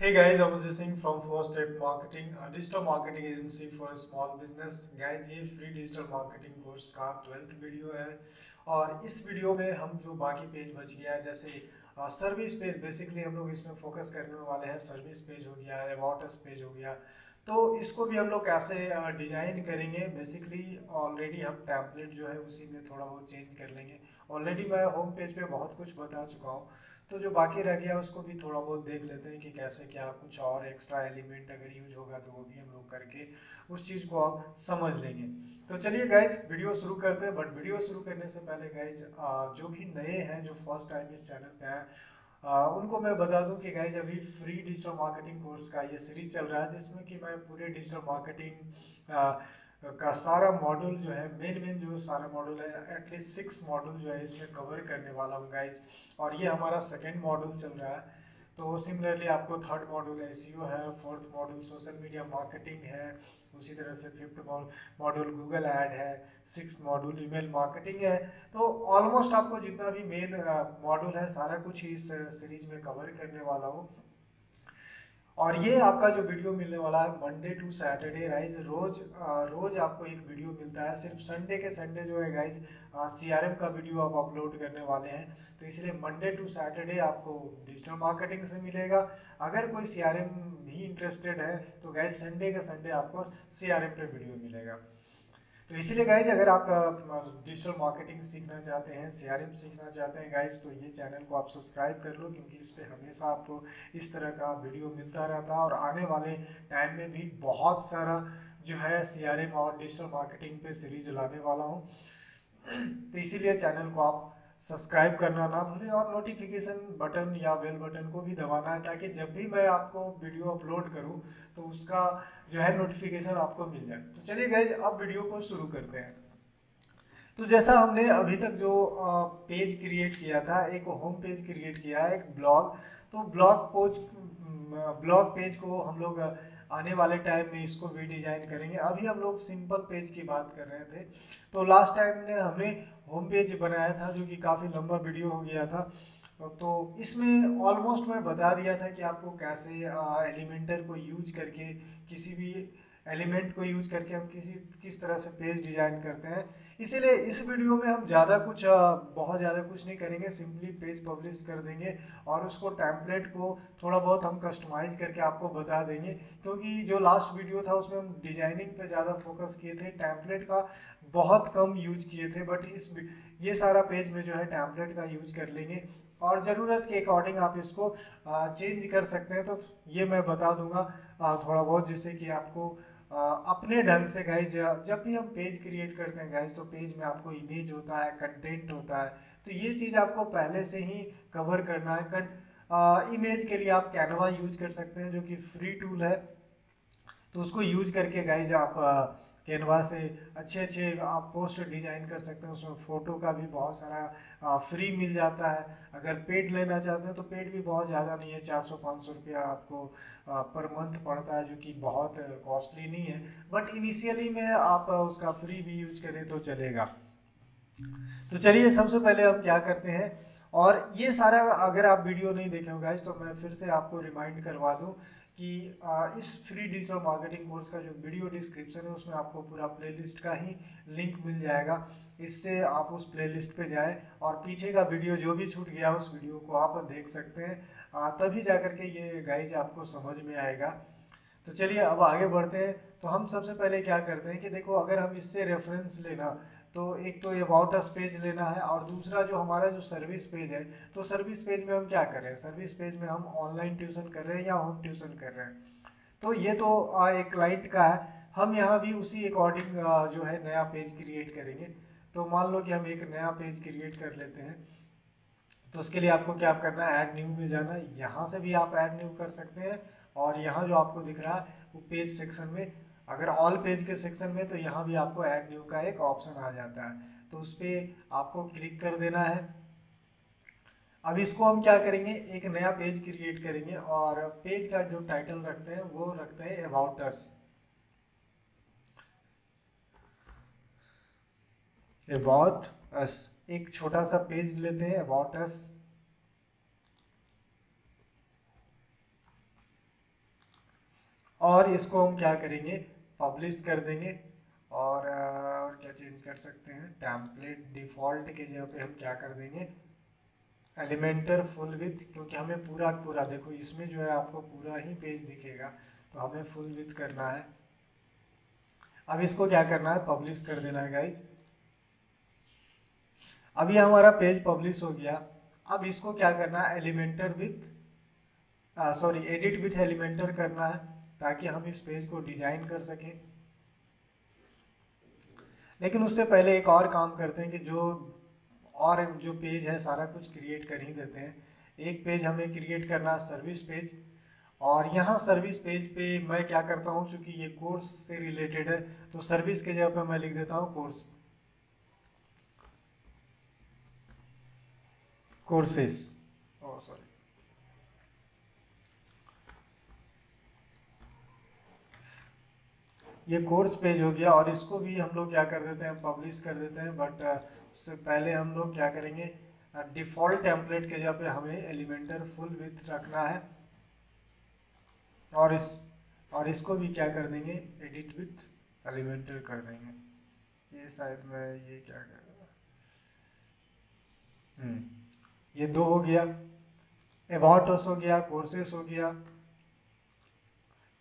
Hey guys, I'm Vijay Singh from Four Step Marketing, a digital marketing agency for small business. Guys, ये free digital marketing course का 12th video है और इस video में हम जो बाकी पेज बच गया है जैसे सर्विस पेज, बेसिकली हम लोग इसमें फोकस करने वाले हैं। सर्विस पेज हो गया, अबाउट अस पेज हो गया, तो इसको भी हम लोग कैसे डिजाइन करेंगे। बेसिकली ऑलरेडी हम टेम्पलेट जो है उसी में थोड़ा बहुत चेंज कर लेंगे। ऑलरेडी मैं होम पेज पे बहुत कुछ बता चुका हूँ, तो जो बाकी रह गया उसको भी थोड़ा बहुत देख लेते हैं कि कैसे क्या कुछ और एक्स्ट्रा एलिमेंट अगर यूज होगा तो वो भी हम लोग करके उस चीज़ को आप समझ लेंगे। तो चलिए गाइज वीडियो शुरू करते हैं। बट वीडियो शुरू करने से पहले गाइज जो भी नए हैं, जो फर्स्ट टाइम इस चैनल पे आए, उनको मैं बता दूं कि गाइज अभी फ्री डिजिटल मार्केटिंग कोर्स का ये सीरीज चल रहा है जिसमें कि मैं पूरे डिजिटल मार्केटिंग का सारा मॉड्यूल जो है, मेन मेन जो सारा मॉड्यूल है, एटलीस्ट 6 मॉड्यूल जो है इसमें कवर करने वाला हूँ गाइज। और ये हमारा सेकेंड मॉड्यूल चल रहा है। तो सिमिलरली आपको थर्ड मॉड्यूल एसईओ है, fourth module social media marketing है, उसी तरह से फिफ्थ मॉड्यूल गूगल ऐड है, सिक्स मॉड्यूल ईमेल मार्केटिंग है। तो ऑलमोस्ट आपको जितना भी मेन मॉड्यूल है सारा कुछ इस सीरीज में कवर करने वाला हूँ। और ये आपका जो वीडियो मिलने वाला है मंडे टू सैटरडे गाइज, रोज आपको एक वीडियो मिलता है। सिर्फ संडे के संडे जो है गाइज सीआरएम का वीडियो आप अपलोड करने वाले हैं, तो इसलिए मंडे टू सैटरडे आपको डिजिटल मार्केटिंग से मिलेगा। अगर कोई सीआरएम भी इंटरेस्टेड है तो गाइज संडे के संडे आपको सीआरएम पे वीडियो मिलेगा। तो इसीलिए गाइज अगर आप डिजिटल मार्केटिंग सीखना चाहते हैं, सीआरएम सीखना चाहते हैं गाइज, तो ये चैनल को आप सब्सक्राइब कर लो, क्योंकि इस पे हमेशा आपको इस तरह का वीडियो मिलता रहता है। और आने वाले टाइम में भी बहुत सारा जो है सीआरएम और डिजिटल मार्केटिंग पे सीरीज लाने वाला हूँ। तो इसीलिए चैनल को आप सब्सक्राइब करना ना भूलें और नोटिफिकेशन बटन या बेल बटन को भी दबाना है, ताकि जब भी मैं आपको वीडियो अपलोड करूं तो उसका जो है नोटिफिकेशन आपको मिल जाए। तो चलिए गाइज अब वीडियो को शुरू करते हैं। तो जैसा हमने अभी तक जो पेज क्रिएट किया था, एक होम पेज क्रिएट किया है, एक ब्लॉग। तो ब्लॉग पेज को हम लोग आने वाले टाइम में इसको भी डिजाइन करेंगे। अभी हम लोग सिंपल पेज की बात कर रहे थे। तो लास्ट टाइम ने हमने होम पेज बनाया था जो कि काफ़ी लंबा वीडियो हो गया था। तो इसमें ऑलमोस्ट मैं बता दिया था कि आपको कैसे एलिमेंटर को यूज करके, किसी भी एलिमेंट को यूज करके हम किस तरह से पेज डिजाइन करते हैं। इसीलिए इस वीडियो में हम बहुत ज़्यादा कुछ नहीं करेंगे, सिंपली पेज पब्लिश कर देंगे और उसको टेम्पलेट को थोड़ा बहुत हम कस्टमाइज करके आपको बता देंगे। क्योंकि जो लास्ट वीडियो था उसमें हम डिजाइनिंग पे ज़्यादा फोकस किए थे, टेम्पलेट का बहुत कम यूज किए थे। बट ये सारा पेज में जो है टेम्पलेट का यूज कर लेंगे और ज़रूरत के अकॉर्डिंग आप इसको चेंज कर सकते हैं। तो ये मैं बता दूंगा थोड़ा बहुत, जिससे कि आपको अपने ढंग से गाइज, जब भी हम पेज क्रिएट करते हैं गाइज, तो पेज में आपको इमेज होता है, कंटेंट होता है, तो ये चीज़ आपको पहले से ही कवर करना है। इमेज के लिए आप कैनवा यूज कर सकते हैं जो कि फ्री टूल है। तो उसको यूज करके गाइज आप कैनवा से अच्छे अच्छे आप पोस्ट डिजाइन कर सकते हैं। उसमें फ़ोटो का भी बहुत सारा फ्री मिल जाता है। अगर पेड लेना चाहते हैं तो पेड भी बहुत ज़्यादा नहीं है, 400-500 रुपया आपको पर मंथ पड़ता है, जो कि बहुत कॉस्टली नहीं है। बट इनिशियली में आप उसका फ्री भी यूज करें तो चलेगा। तो चलिए सबसे पहले हम क्या करते हैं, और ये सारा अगर आप वीडियो नहीं देखे हो गाइज तो मैं फिर से आपको रिमाइंड करवा दूं कि इस फ्री डिजिटल मार्केटिंग कोर्स का जो वीडियो डिस्क्रिप्शन है उसमें आपको पूरा प्लेलिस्ट का ही लिंक मिल जाएगा। इससे आप उस प्लेलिस्ट पे जाएं और पीछे का वीडियो जो भी छूट गया उस वीडियो को आप देख सकते हैं। तभी जा करके ये गाइज आपको समझ में आएगा। तो चलिए अब आगे बढ़ते हैं। तो हम सबसे पहले क्या करते हैं कि देखो, अगर हम इससे रेफरेंस लेना, तो एक तो ये अबाउट अस पेज लेना है और दूसरा जो हमारा जो सर्विस पेज है, तो सर्विस पेज में हम क्या कर रहे हैं, सर्विस पेज में हम ऑनलाइन ट्यूशन कर रहे हैं या होम ट्यूशन कर रहे हैं। तो ये तो एक क्लाइंट का है। हम यहाँ भी उसी अकॉर्डिंग जो है नया पेज क्रिएट करेंगे। तो मान लो कि हम एक नया पेज क्रिएट कर लेते हैं। तो उसके लिए आपको क्या करना है, ऐड न्यू में जाना है। यहाँ से भी आप ऐड न्यू कर सकते हैं और यहाँ जो आपको दिख रहा है वो पेज सेक्शन में, अगर ऑल पेज के सेक्शन में, तो यहाँ भी आपको ऐड न्यू का एक ऑप्शन आ जाता है। तो उस पर आपको क्लिक कर देना है। अब इसको हम क्या करेंगे, एक नया पेज क्रिएट करेंगे और पेज का जो टाइटल रखते हैं वो रखते हैं अबाउट अस। अबाउट अस एक छोटा सा पेज लेते हैं, अबाउट अस। और इसको हम क्या करेंगे, पब्लिश कर देंगे। और क्या चेंज कर सकते हैं, टेम्पलेट डिफ़ॉल्ट के जगह पे हम क्या कर देंगे, एलिमेंटर फुल विथ, क्योंकि हमें पूरा पूरा देखो इसमें जो है आपको पूरा ही पेज दिखेगा, तो हमें फुल विथ करना है। अब इसको क्या करना है, पब्लिश कर देना है गाइज। अभी हमारा पेज पब्लिश हो गया। अब इसको क्या करना है, Elementor with sorry edit with Elementor करना है, ताकि हम इस पेज को डिजाइन कर सकें। लेकिन उससे पहले एक और काम करते हैं कि जो पेज है सारा कुछ क्रिएट कर ही देते हैं। एक पेज हमें क्रिएट करना है, सर्विस पेज। और यहाँ सर्विस पेज पे मैं क्या करता हूँ, चूंकि ये कोर्स से रिलेटेड है, तो सर्विस के जगह पे मैं लिख देता हूँ कोर्सेस, ओ सॉरी, ये कोर्स पेज हो गया। और इसको भी हम लोग क्या कर देते हैं, पब्लिश कर देते हैं। बट उससे पहले हम लोग क्या करेंगे, डिफ़ॉल्ट टेम्पलेट के जगह पे हमें एलिमेंटर फुल विथ रखना है। और इसको भी क्या कर देंगे, एडिट विथ एलिमेंटर कर देंगे। ये शायद मैं ये क्या कर ये दो हो गया, अबाउट अस हो गया, कोर्सेस हो गया।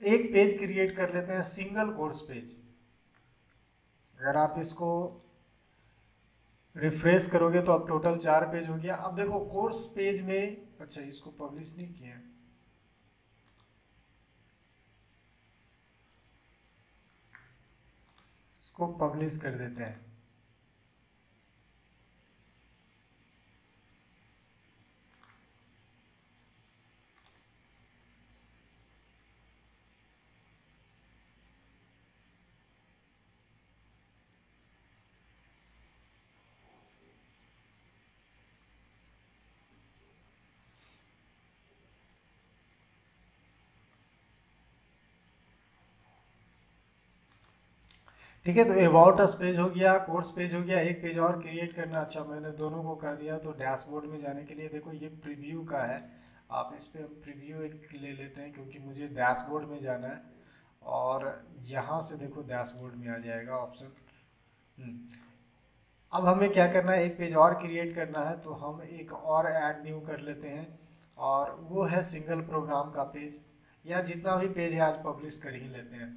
एक पेज क्रिएट कर लेते हैं, सिंगल कोर्स पेज। अगर आप इसको रिफ्रेश करोगे तो अब टोटल 4 पेज हो गया। अब देखो कोर्स पेज में, अच्छा इसको पब्लिश नहीं किया, इसको पब्लिश कर देते हैं। ठीक है, तो अबाउट अस पेज हो गया, कोर्स पेज हो गया। एक पेज और क्रिएट करना, अच्छा मैंने दोनों को कर दिया। तो डैशबोर्ड में जाने के लिए देखो ये प्रीव्यू का है, आप इस पर प्रीव्यू एक ले लेते हैं, क्योंकि मुझे डैशबोर्ड में जाना है। और यहाँ से देखो डैशबोर्ड में आ जाएगा ऑप्शन। अब हमें क्या करना है, एक पेज और क्रिएट करना है, तो हम एक और ऐड न्यू कर लेते हैं। और वो है सिंगल प्रोग्राम का पेज, या जितना भी पेज है आज पब्लिश कर ही लेते हैं।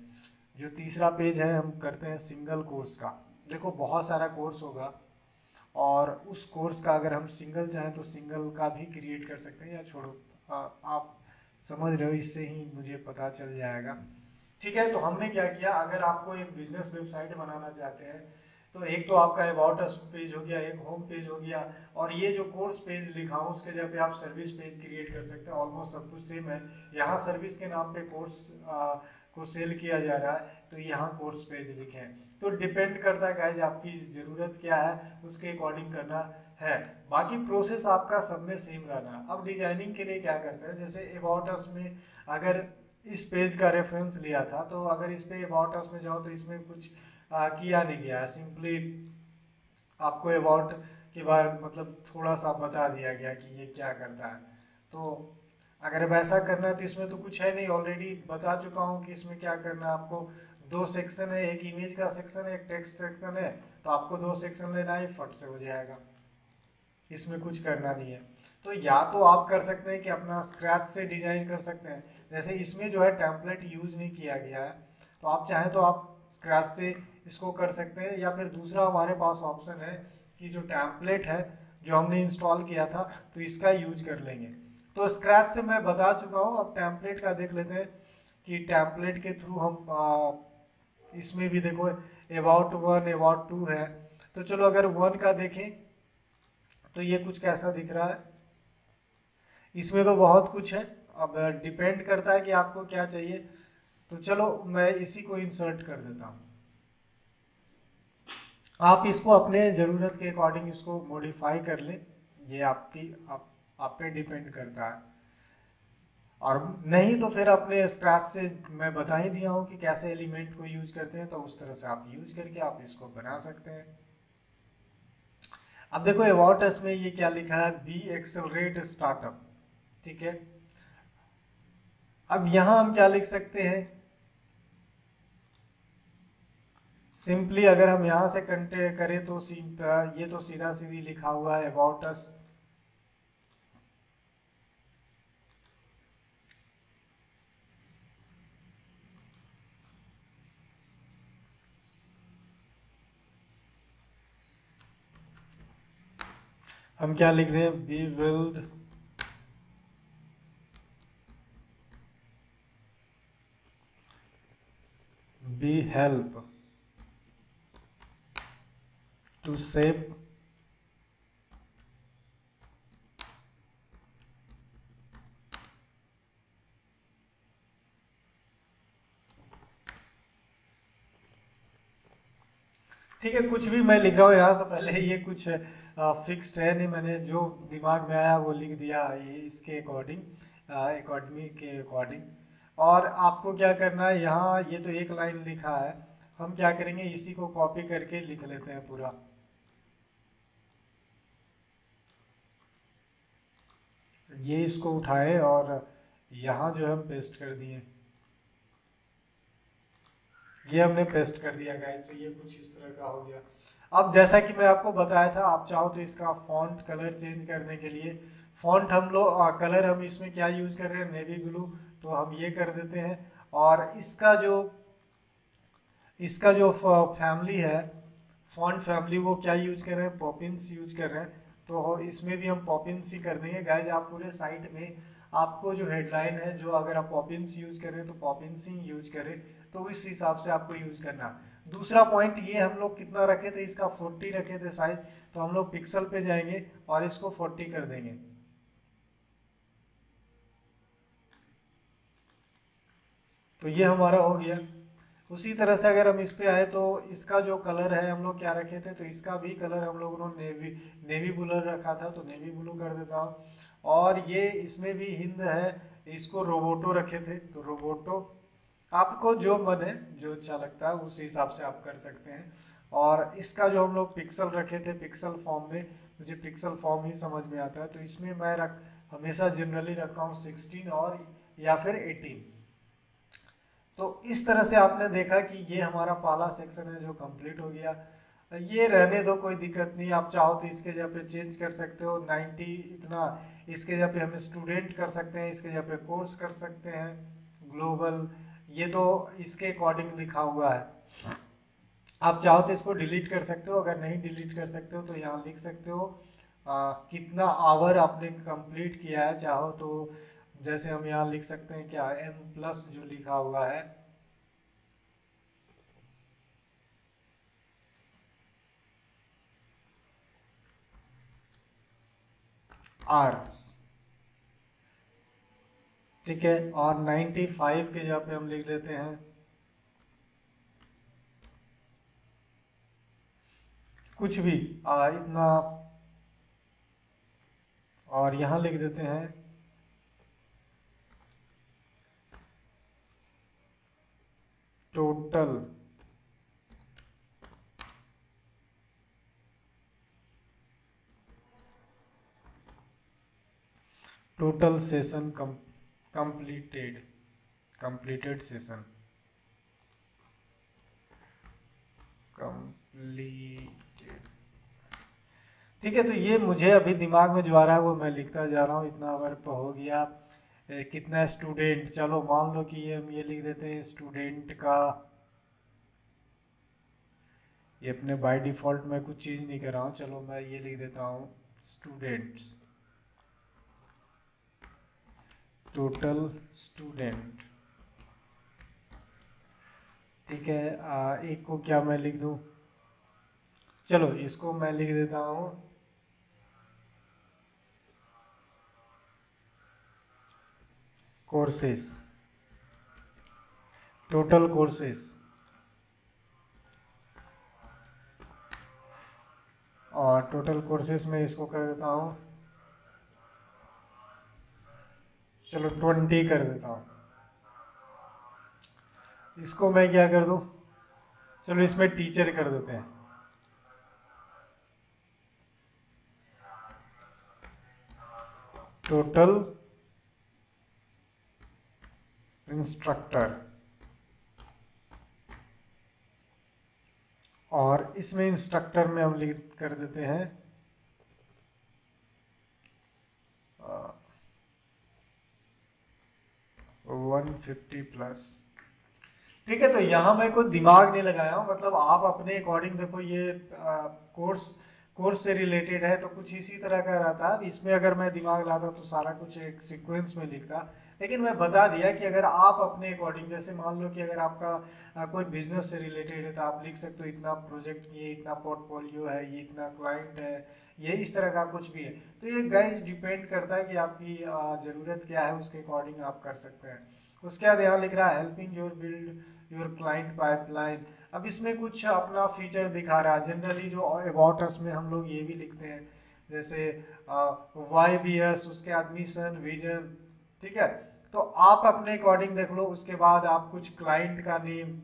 जो तीसरा पेज है हम करते हैं सिंगल कोर्स का। देखो बहुत सारा कोर्स होगा, और उस कोर्स का अगर हम सिंगल चाहें तो सिंगल का भी क्रिएट कर सकते हैं, या छोड़ो आप समझ रहे हो, इससे ही मुझे पता चल जाएगा। ठीक है, तो हमने क्या किया, अगर आपको एक बिजनेस वेबसाइट बनाना चाहते हैं, तो एक तो आपका अबाउट अस पेज हो गया, एक होम पेज हो गया, और ये जो कोर्स पेज लिखा हूँ उसके जगह पे आप सर्विस पेज क्रिएट कर सकते हैं। ऑलमोस्ट सब कुछ सेम है। यहाँ सर्विस के नाम पे कोर्स को सेल किया जा रहा है, तो यहाँ कोर्स पेज लिखे हैं। तो डिपेंड करता है गाइज आपकी ज़रूरत क्या है, उसके अकॉर्डिंग करना है। बाकी प्रोसेस आपका सब में सेम रहना। अब डिजाइनिंग के लिए क्या करते हैं, जैसे अबाउट अस में अगर इस पेज का रेफरेंस लिया था, तो अगर इस पे अबाउट अस में जाओ तो इसमें कुछ किया नहीं गया है। सिंपली आपको अबाउट के बारे मतलब थोड़ा सा बता दिया गया कि ये क्या करता है। तो अगर वैसा करना है तो इसमें तो कुछ है नहीं, ऑलरेडी बता चुका हूँ कि इसमें क्या करना है आपको। 2 सेक्शन है, एक इमेज का सेक्शन है, एक टेक्स्ट सेक्शन है, तो आपको 2 सेक्शन लेना है, फट से हो जाएगा, इसमें कुछ करना नहीं है। तो या तो आप कर सकते हैं कि अपना स्क्रैच से डिजाइन कर सकते हैं, जैसे इसमें जो है टेम्पलेट यूज नहीं किया गया है, तो आप चाहें तो आप स्क्रैच से इसको कर सकते हैं। या फिर दूसरा हमारे पास ऑप्शन है कि जो टेम्पलेट है जो हमने इंस्टॉल किया था, तो इसका यूज कर लेंगे। तो स्क्रैच से मैं बता चुका हूँ, अब टेम्पलेट का देख लेते हैं कि टेम्पलेट के थ्रू हम इसमें भी देखो अबाउट 1 अबाउट 2 है। तो चलो अगर 1 का देखें तो ये कुछ कैसा दिख रहा है। इसमें तो बहुत कुछ है, अब डिपेंड करता है कि आपको क्या चाहिए। तो चलो मैं इसी को इंसर्ट कर देता हूँ। आप इसको अपने ज़रूरत के अकॉर्डिंग इसको मॉडिफाई कर लें, ये आप पे डिपेंड करता है। और नहीं तो फिर अपने स्क्रैच से मैं बता ही दिया हूँ कि कैसे एलिमेंट को यूज करते हैं, तो उस तरह से आप यूज करके आप इसको बना सकते हैं। अब देखो अबाउट अस में ये क्या लिखा है, बी एक्सेलरेट स्टार्टअप। ठीक है, अब यहाँ हम क्या लिख सकते हैं, सिंपली अगर हम यहाँ से कंटेक्ट करें तो ये तो सीधा सीधी लिखा हुआ है अबाउट अस। हम क्या लिख दें, we will be help to save ठीक है, कुछ भी मैं लिख रहा हूँ यहाँ से पहले, ये कुछ फिक्स्ड है नहीं, मैंने जो दिमाग में आया वो लिख दिया ये इसके अकॉर्डिंग, एकेडमी के अकॉर्डिंग। और आपको क्या करना है, यहाँ ये तो एक लाइन लिखा है, हम क्या करेंगे इसी को कॉपी करके लिख लेते हैं पूरा। ये इसको उठाए और यहाँ जो हम पेस्ट कर दिए, ये हमने पेस्ट कर दिया गाइस। तो ये कुछ इस तरह का हो गया। अब जैसा कि मैं आपको बताया था, आप चाहो तो इसका फॉन्ट कलर चेंज करने के लिए, फॉन्ट हम लोग कलर हम इसमें क्या यूज कर रहे हैं, नेवी ब्लू, तो हम ये कर देते हैं। और इसका जो फैमिली है, फॉन्ट फैमिली, वो क्या यूज कर रहे हैं, पॉपिंस यूज कर रहे हैं। तो इसमें भी हम पॉपिंस ही कर देंगे गाइज। आप पूरे साइट में आपको जो हेडलाइन है, जो अगर आप पॉपिंस यूज कर रहे हैं तो पॉपिंस ही यूज करें, तो इस हिसाब से आपको यूज करना। दूसरा पॉइंट, ये हम लोग कितना रखे थे, इसका 40 रखे थे साइज, तो हम लोग पिक्सल पे जाएंगे और इसको 40 कर देंगे। तो ये हमारा हो गया। उसी तरह से अगर हम इस पे आए तो इसका जो कलर है, हम लोग क्या रखे थे, तो इसका भी कलर हम लोगों ने नेवी ब्लू रखा था, तो नेवी ब्लू कर देता हूँ। और ये इसमें भी हिंद है, इसको रोबोटो रखे थे, तो रोबोटो। आपको जो मन है, जो अच्छा लगता है उस हिसाब से आप कर सकते हैं। और इसका जो हम लोग पिक्सल रखे थे, पिक्सल फॉर्म में, मुझे पिक्सल फॉर्म ही समझ में आता है, तो इसमें मैं हमेशा जनरली रखता हूँ 16 और या फिर 18। तो इस तरह से आपने देखा कि ये हमारा पहला सेक्शन है जो कंप्लीट हो गया। ये रहने दो, कोई दिक्कत नहीं, आप चाहो तो इसके जगह पे चेंज कर सकते हो 90 इतना, इसके जगह पे हम स्टूडेंट कर सकते हैं, इसके जगह पे कोर्स कर सकते हैं, ग्लोबल, ये तो इसके अकॉर्डिंग लिखा हुआ है। आप चाहो तो इसको डिलीट कर सकते हो, अगर नहीं डिलीट कर सकते हो तो यहाँ लिख सकते हो कितना आवर आपने कंप्लीट किया है, चाहो तो जैसे हम यहाँ लिख सकते हैं क्या, M+ जो लिखा हुआ है, आवर्स, ठीक है। और 95 के जगह पे हम लिख लेते हैं कुछ भी इतना, और यहाँ लिख देते हैं total session completed session completed, ठीक है। तो ये मुझे अभी दिमाग में जो आ रहा है वो मैं लिखता जा रहा हूँ। इतना वर्क हो गया। कितना स्टूडेंट, चलो मान लो कि ये हम ये लिख देते हैं स्टूडेंट का, ये अपने बाय डिफ़ॉल्ट में कुछ चीज़ नहीं कर रहा हूँ, चलो मैं ये लिख देता हूँ स्टूडेंट्स, टोटल स्टूडेंट, ठीक है। एक को क्या मैं लिख दूँ, चलो इसको मैं लिख देता हूँ कोर्सेस, टोटल कोर्सेस। और टोटल कोर्सेस में इसको कर देता हूँ, चलो 20 कर देता हूँ। इसको मैं क्या कर दूँ, चलो इसमें टीचर कर देते हैं, टोटल इंस्ट्रक्टर, और इसमें इंस्ट्रक्टर में हम लिख कर देते हैं 150 प्लस। ठीक है, तो यहाँ मैं कोई दिमाग नहीं लगाया हूँ, मतलब आप अपने अकॉर्डिंग देखो, ये कोर्स से रिलेटेड है तो कुछ इसी तरह का रहता है। अब इसमें अगर मैं दिमाग लाता तो सारा कुछ एक सीक्वेंस में लिखता, लेकिन मैं बता दिया कि अगर आप अपने अकॉर्डिंग, जैसे मान लो कि अगर आपका कोई बिजनेस से रिलेटेड है तो आप लिख सकते हो इतना प्रोजेक्ट किए, इतना पोर्टफोलियो है, ये इतना क्लाइंट है, ये इस तरह का कुछ भी है। तो ये गाइस डिपेंड करता है कि आपकी ज़रूरत क्या है, उसके अकॉर्डिंग आप कर सकते हैं। उसके बाद यहाँ लिख रहा है helping your build your client pipeline. अब इसमें कुछ अपना फीचर दिखा रहा है। जनरली जो अबाउट अस में हम लोग ये भी लिखते हैं, जैसे वाई बी एस, उसके बाद मिशन विजन। ठीक है, तो आप अपने अकॉर्डिंग देख लो। उसके बाद आप कुछ क्लाइंट का नेम,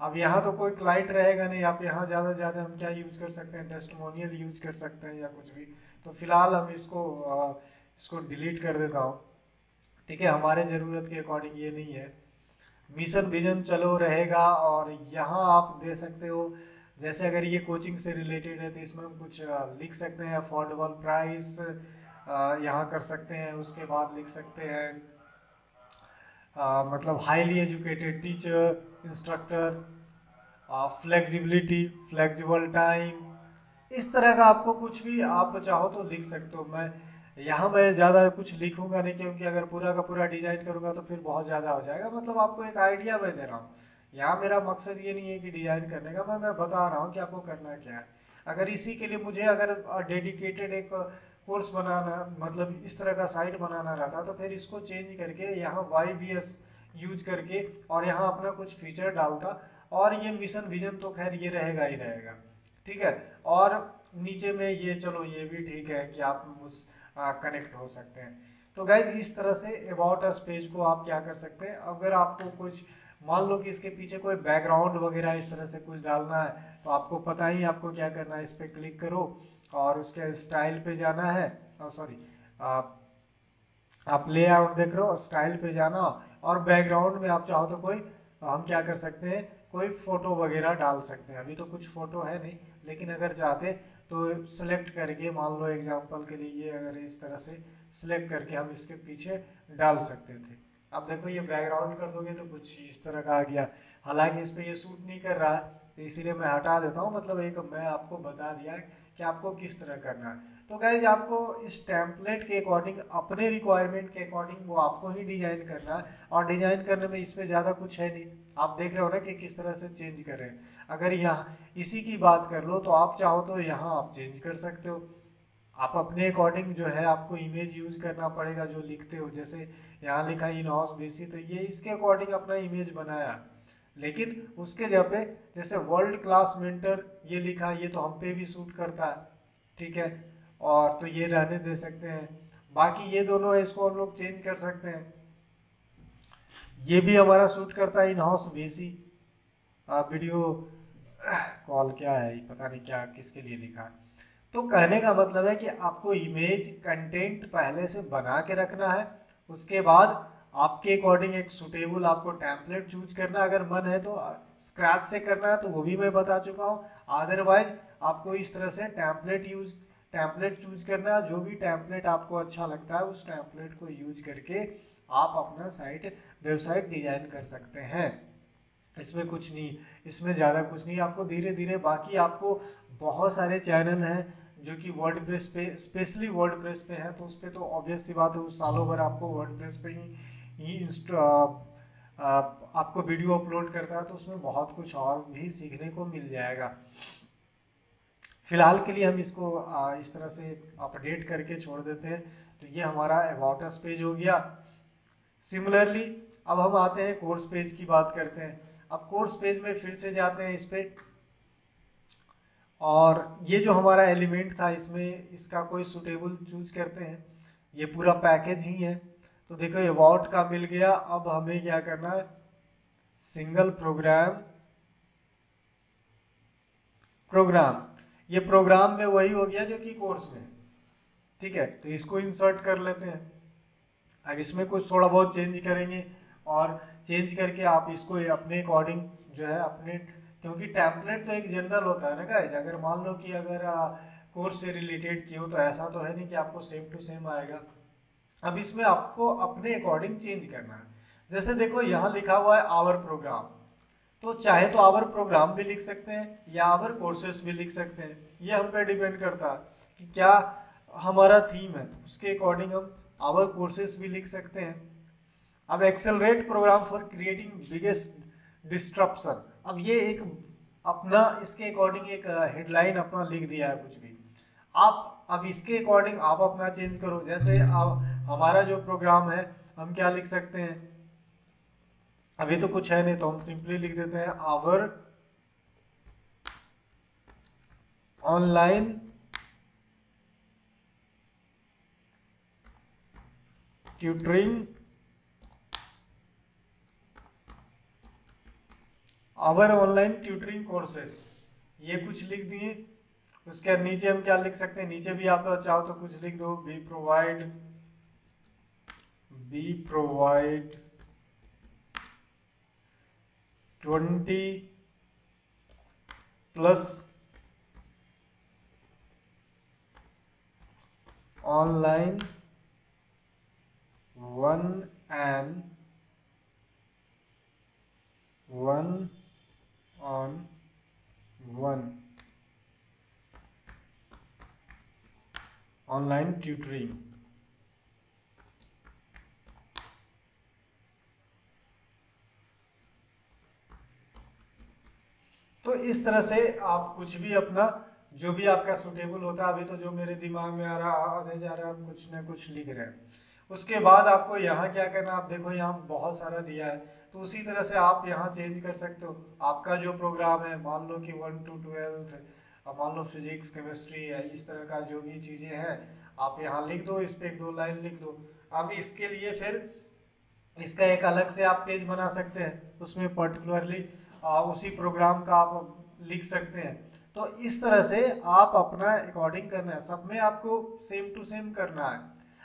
अब यहाँ तो कोई क्लाइंट रहेगा नहीं, आप यहाँ ज़्यादा से ज़्यादा हम क्या यूज कर सकते हैं, टेस्टिमोनियल यूज कर सकते हैं या कुछ भी। तो फिलहाल हम इसको डिलीट कर देता हूँ। ठीक है, हमारे ज़रूरत के अकॉर्डिंग ये नहीं है। मिशन विजन चलो रहेगा, और यहाँ आप दे सकते हो, जैसे अगर ये कोचिंग से रिलेटेड है तो इसमें हम कुछ लिख सकते हैं, अफोर्डेबल प्राइस यहाँ कर सकते हैं। उसके बाद लिख सकते हैं मतलब highly educated teacher instructor, flexibility, flexible time, इस तरह का आपको कुछ भी आप चाहो तो लिख सकते हो। मैं ज़्यादा कुछ लिखूंगा नहीं, क्योंकि अगर पूरा का पूरा डिजाइन करूंगा तो फिर बहुत ज़्यादा हो जाएगा। मतलब आपको एक आइडिया मैं दे रहा हूँ, यहाँ मेरा मकसद ये नहीं है कि डिजाइन करने का, मैं बता रहा हूँ कि आपको करना क्या है। अगर इसी के लिए मुझे अगर डेडिकेटेड एक कोर्स बनाना, मतलब इस तरह का साइट बनाना रहता, तो फिर इसको चेंज करके यहाँ YBS यूज करके और यहाँ अपना कुछ फीचर डालता, और ये मिशन विजन तो खैर ये रहेगा ही रहेगा। ठीक है, और नीचे में ये, चलो ये भी ठीक है कि आप उस कनेक्ट हो सकते हैं। तो गाइज इस तरह से अबाउट अस पेज को आप क्या कर सकते हैं, अगर आपको कुछ मान लो कि इसके पीछे कोई बैकग्राउंड वगैरह इस तरह से कुछ डालना है, तो आपको पता ही आपको क्या करना है, इस पर क्लिक करो और उसके स्टाइल पे जाना है, सॉरी आप लेआउट देख रहे हो, स्टाइल पे जाना, और बैकग्राउंड में आप चाहो तो कोई हम क्या कर सकते हैं, कोई फोटो वगैरह डाल सकते हैं। अभी तो कुछ फोटो है नहीं, लेकिन अगर चाहते तो सेलेक्ट करके, मान लो एग्जांपल के लिए ये अगर इस तरह से सिलेक्ट करके हम इसके पीछे डाल सकते थे। अब देखो ये बैकग्राउंड कर दोगे तो कुछ इस तरह का आ गया, हालांकि इस पर ये सूट नहीं कर रहा है, तो इसीलिए मैं हटा देता हूँ। मतलब एक मैं आपको बता दिया है कि आपको किस तरह करना है। तो गाइज आपको इस टेम्पलेट के अकॉर्डिंग, अपने रिक्वायरमेंट के अकॉर्डिंग वो आपको ही डिजाइन करना है, और डिजाइन करने में इसमें ज़्यादा कुछ है नहीं। आप देख रहे हो ना कि किस तरह से चेंज कर रहे हैं। अगर यहाँ इसी की बात कर लो तो आप चाहो तो यहाँ आप चेंज कर सकते हो। आप अपने अकॉर्डिंग जो है आपको इमेज यूज करना पड़ेगा जो लिखते हो। जैसे यहाँ लिखा इन हाउस बीसी, तो ये इसके अकॉर्डिंग अपना इमेज बनाया, लेकिन उसके जगह पे जैसे वर्ल्ड क्लास मेंटर ये लिखा, ये तो हम पे भी सूट करता है। ठीक है, और तो ये रहने दे सकते हैं। बाकी ये दोनों है, इसको हम लोग चेंज कर सकते हैं। ये भी हमारा सूट करता है, in house BC video call, क्या है पता नहीं क्या किसके लिए लिखा है। तो कहने का मतलब है कि आपको इमेज कंटेंट पहले से बना के रखना है, उसके बाद आपके अकॉर्डिंग एक सूटेबल आपको टेम्पलेट चूज करना, अगर मन है तो स्क्रैच से करना है तो वो भी मैं बता चुका हूँ। अदरवाइज आपको इस तरह से टेम्पलेट चूज करना है। जो भी टेम्पलेट आपको अच्छा लगता है उस टेम्पलेट को यूज करके आप अपना वेबसाइट डिजाइन कर सकते हैं। इसमें कुछ नहीं, इसमें ज़्यादा कुछ नहीं। आपको धीरे धीरे, बाकी आपको बहुत सारे चैनल हैं जो कि वर्डप्रेस पे, स्पेशली वर्डप्रेस पे है, तो उस पर तो ऑब्वियस सी बात है उस सालों भर आपको वर्डप्रेस पे ही आपको वीडियो अपलोड करता है, तो उसमें बहुत कुछ और भी सीखने को मिल जाएगा। फिलहाल के लिए हम इसको इस तरह से अपडेट करके छोड़ देते हैं। तो ये हमारा अबाउट अस पेज हो गया। सिमिलरली अब हम आते हैं कोर्स पेज की बात करते हैं। अब कोर्स पेज में फिर से जाते हैं इस पे, और ये जो हमारा एलिमेंट था इसमें इसका कोई सुटेबल चूज करते हैं। ये पूरा पैकेज ही है। तो देखो अबाउट का मिल गया। अब हमें क्या करना है, सिंगल प्रोग्राम, ये प्रोग्राम में वही हो गया जो कि कोर्स में। ठीक है, तो इसको इंसर्ट कर लेते हैं। अब इसमें कुछ थोड़ा बहुत चेंज करेंगे, और चेंज करके आप इसको अपने अकॉर्डिंग जो है अपने क्योंकि टेम्पलेट तो एक जनरल होता है ना गाइस। अगर मान लो कि अगर कोर्स से रिलेटेड किए हो तो ऐसा तो है नहीं कि आपको सेम टू सेम आएगा। अब इसमें आपको अपने अकॉर्डिंग चेंज करना है। जैसे देखो यहाँ लिखा हुआ है आवर प्रोग्राम, तो चाहे तो आवर प्रोग्राम भी लिख सकते हैं या आवर कोर्सेस भी लिख सकते हैं। ये हम पे डिपेंड करता है कि क्या हमारा थीम है, उसके अकॉर्डिंग हम आवर कोर्सेस भी लिख सकते हैं। अब accelerate program for creating biggest disruption, अब ये एक अपना इसके अकॉर्डिंग एक हेडलाइन अपना लिख दिया है कुछ भी। आप अब इसके अकॉर्डिंग आप अपना चेंज करो। जैसे अब हमारा जो प्रोग्राम है हम क्या लिख सकते हैं, अभी तो कुछ है नहीं तो हम सिंपली लिख देते हैं our online tutoring, our online tutoring courses, ये कुछ लिख दिए। उसके नीचे हम क्या लिख सकते हैं, नीचे भी आप चाहो तो कुछ लिख दो, be provide 20+ online 1-on-1 online tutoring. तो इस तरह से आप कुछ भी अपना जो भी आपका सूटेबल होता है, अभी तो जो मेरे दिमाग में आ रहा आधे जा रहा है, हम कुछ ना कुछ लिख रहे हैं। उसके बाद आपको यहाँ क्या करना, आप देखो यहाँ बहुत सारा दिया है, तो उसी तरह से आप यहाँ चेंज कर सकते हो। आपका जो प्रोग्राम है मान लो कि 1 to 12, मान लो फिजिक्स केमिस्ट्री है, इस तरह का जो भी चीज़ें हैं आप यहाँ लिख दो, इस पर 1-2 लाइन लिख दो। अब इसके लिए फिर इसका एक अलग से आप पेज बना सकते हैं, उसमें पर्टिकुलरली उसी प्रोग्राम का आप लिख सकते हैं। तो इस तरह से आप अपना अकॉर्डिंग करना है, सब में आपको सेम टू सेम करना है।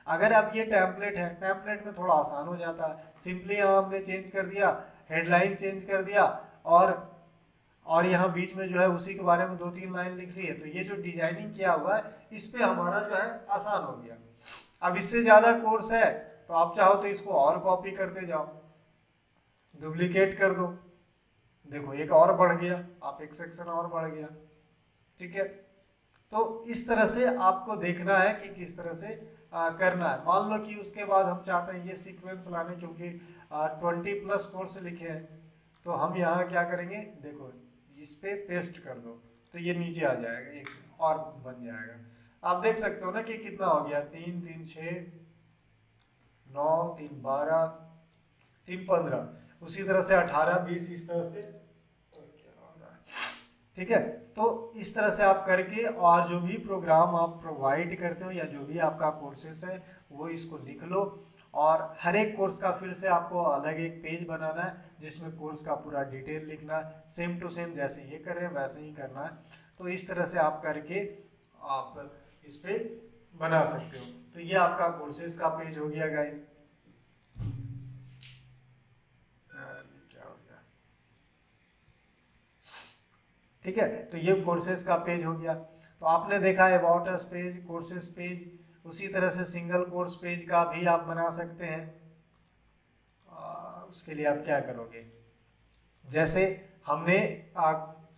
अगर अब ये टेम्पलेट है, टेम्पलेट में थोड़ा आसान हो जाता है, सिंपली यहाँ हमने चेंज कर दिया, हेडलाइन चेंज कर दिया और यहाँ बीच में जो है उसी के बारे में 2-3 लाइन लिख ली है, तो ये जो डिजाइनिंग किया हुआ है इस पे हमारा जो है आसान हो गया। अब इससे ज़्यादा कोर्स है तो आप चाहो तो इसको और कॉपी करते जाओ, डुप्लीकेट कर दो, देखो एक और बढ़ गया, आप एक सेक्शन और बढ़ गया। ठीक है, तो इस तरह से आपको देखना है कि किस तरह से करना है। मान लो कि उसके बाद हम चाहते हैं ये सीक्वेंस लाने, क्योंकि 20+ कोर्स लिखे हैं, तो हम यहाँ क्या करेंगे, देखो इस पे पेस्ट कर दो तो ये नीचे आ जाएगा, एक और बन जाएगा। आप देख सकते हो ना कि कितना हो गया, 3 3 6 9 3 12 3 15, उसी तरह से 18 20, इस तरह से। ठीक है, तो इस तरह से आप करके और जो भी प्रोग्राम आप प्रोवाइड करते हो या जो भी आपका कोर्सेस है वो इसको लिख लो। और हर एक कोर्स का फिर से आपको अलग एक पेज बनाना है जिसमें कोर्स का पूरा डिटेल लिखना है, सेम टू सेम जैसे ये कर रहे हैं वैसे ही करना है। तो इस तरह से आप करके आप इस पे बना सकते हो। तो ये आपका कोर्सेज का पेज हो गया गाइज। ठीक है, तो ये कोर्सेज का पेज हो गया। तो आपने देखा है about us page, courses page, उसी तरह से सिंगल कोर्स पेज का भी आप बना सकते हैं। उसके लिए आप क्या करोगे, जैसे हमने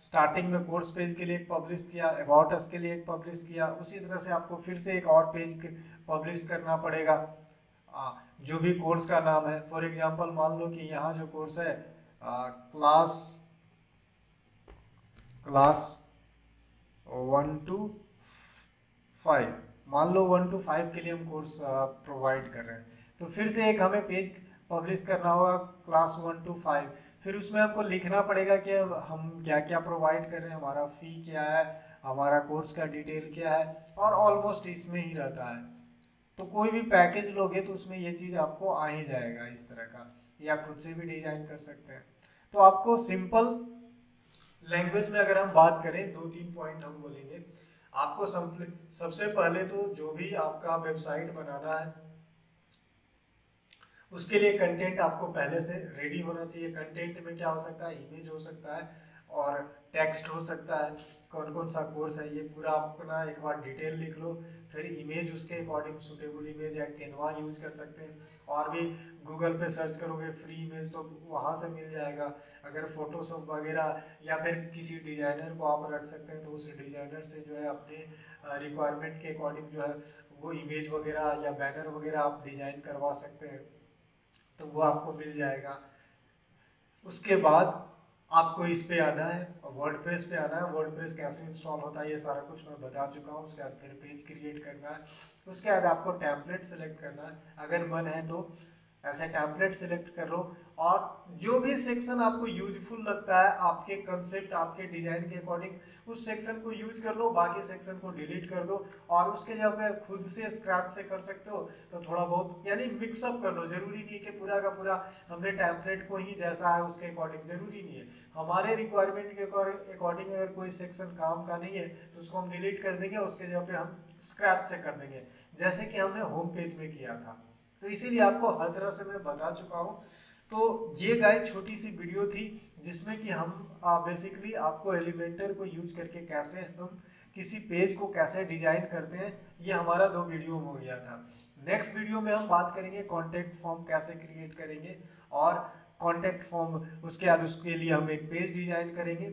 स्टार्टिंग में कोर्स पेज के लिए एक पब्लिश किया, अबाउट अस के लिए एक पब्लिश किया, उसी तरह से आपको फिर से एक और पेज पब्लिश करना पड़ेगा जो भी कोर्स का नाम है। फॉर एग्जांपल मान लो कि यहाँ जो कोर्स है क्लास 1 to 5, मान लो 1 to 5 के लिए हम कोर्स प्रोवाइड कर रहे हैं, तो फिर से एक हमें पेज पब्लिश करना होगा क्लास 1 to 5। फिर उसमें हमको लिखना पड़ेगा कि हम क्या क्या प्रोवाइड कर रहे हैं, हमारा फ़ी क्या है, हमारा कोर्स का डिटेल क्या है, और ऑलमोस्ट इसमें ही रहता है। तो कोई भी पैकेज लोगे तो उसमें ये चीज़ आपको आ ही जाएगा इस तरह का, या खुद से भी डिजाइन कर सकते हैं। तो आपको सिंपल लैंग्वेज में अगर हम बात करें, 2-3 पॉइंट हम बोलेंगे। आपको सबसे पहले तो जो भी आपका वेबसाइट बनाना है उसके लिए कंटेंट आपको पहले से रेडी होना चाहिए। कंटेंट में क्या हो सकता है, इमेज हो सकता है, और टेक्स्ट हो सकता है, कौन कौन सा कोर्स है ये पूरा अपना एक बार डिटेल लिख लो। फिर इमेज उसके अकॉर्डिंग सुटेबल इमेज या कैनवा यूज कर सकते हैं, और भी गूगल पे सर्च करोगे फ्री इमेज तो वहाँ से मिल जाएगा। अगर फोटोशॉप वगैरह या फिर किसी डिजाइनर को आप रख सकते हैं तो उस डिजाइनर से जो है अपने रिक्वायरमेंट के अकॉर्डिंग जो है वो इमेज वगैरह या बैनर वगैरह आप डिजाइन करवा सकते हैं, तो वो आपको मिल जाएगा। उसके बाद आपको इस पे आना है, वर्डप्रेस पे आना है। वर्डप्रेस कैसे इंस्टॉल होता है ये सारा कुछ मैं बता चुका हूँ। उसके बाद फिर पेज क्रिएट करना है, उसके बाद आपको टेम्पलेट सेलेक्ट करना है। अगर मन है तो ऐसे टेम्पलेट सेलेक्ट कर लो, और जो भी सेक्शन आपको यूजफुल लगता है आपके कंसेप्ट आपके डिजाइन के अकॉर्डिंग उस सेक्शन को यूज कर लो, बाकी सेक्शन को डिलीट कर दो। और उसके जब खुद से स्क्रैच से कर सकते हो तो थोड़ा बहुत यानी मिक्सअप कर लो। जरूरी नहीं है कि पूरा का पूरा हमने टेम्पलेट को ही जैसा है उसके अकॉर्डिंग, जरूरी नहीं है। हमारे रिक्वायरमेंट के अकॉर्डिंग अगर कोई सेक्शन काम का नहीं है तो उसको हम डिलीट कर देंगे, उसके जगह पे हम स्क्रैच से कर देंगे, जैसे कि हमने होम पेज में किया था। तो इसीलिए आपको हर तरह से मैं बता चुका हूँ। तो ये गाइस छोटी सी वीडियो थी जिसमें कि हम बेसिकली आपको एलिमेंटर को यूज करके कैसे हम किसी पेज को कैसे डिजाइन करते हैं, ये हमारा 2 वीडियो हो गया था। नेक्स्ट वीडियो में हम बात करेंगे कॉन्टेक्ट फॉर्म कैसे क्रिएट करेंगे, और कॉन्टेक्ट फॉर्म उसके बाद उसके लिए हम एक पेज डिजाइन करेंगे,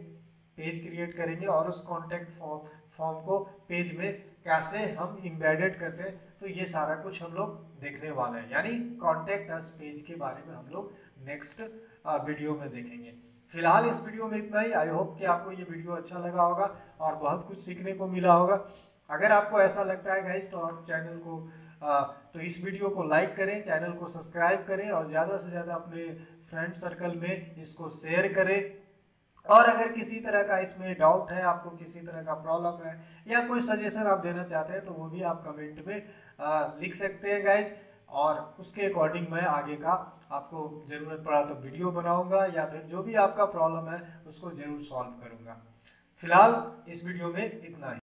पेज क्रिएट करेंगे, और उस कॉन्टेक्ट फॉर्म को पेज में कैसे हम एम्बेडेड करते हैं। तो ये सारा कुछ हम लोग देखने वाले हैं, यानी कॉन्टेक्ट अस पेज के बारे में हम लोग नेक्स्ट वीडियो में देखेंगे। फिलहाल इस वीडियो में इतना ही। आई होप कि आपको ये वीडियो अच्छा लगा होगा और बहुत कुछ सीखने को मिला होगा। अगर आपको ऐसा लगता है गाइस तो आप चैनल को तो इस वीडियो को लाइक करें, चैनल को सब्सक्राइब करें, और ज़्यादा से ज़्यादा अपने फ्रेंड सर्कल में इसको शेयर करें। और अगर किसी तरह का इसमें डाउट है, आपको किसी तरह का प्रॉब्लम है या कोई सजेशन आप देना चाहते हैं तो वो भी आप कमेंट में लिख सकते हैं गाइज, और उसके अकॉर्डिंग मैं आगे का आपको ज़रूरत पड़ा तो वीडियो बनाऊंगा, या फिर जो भी आपका प्रॉब्लम है उसको ज़रूर सॉल्व करूंगा। फिलहाल इस वीडियो में इतना ही।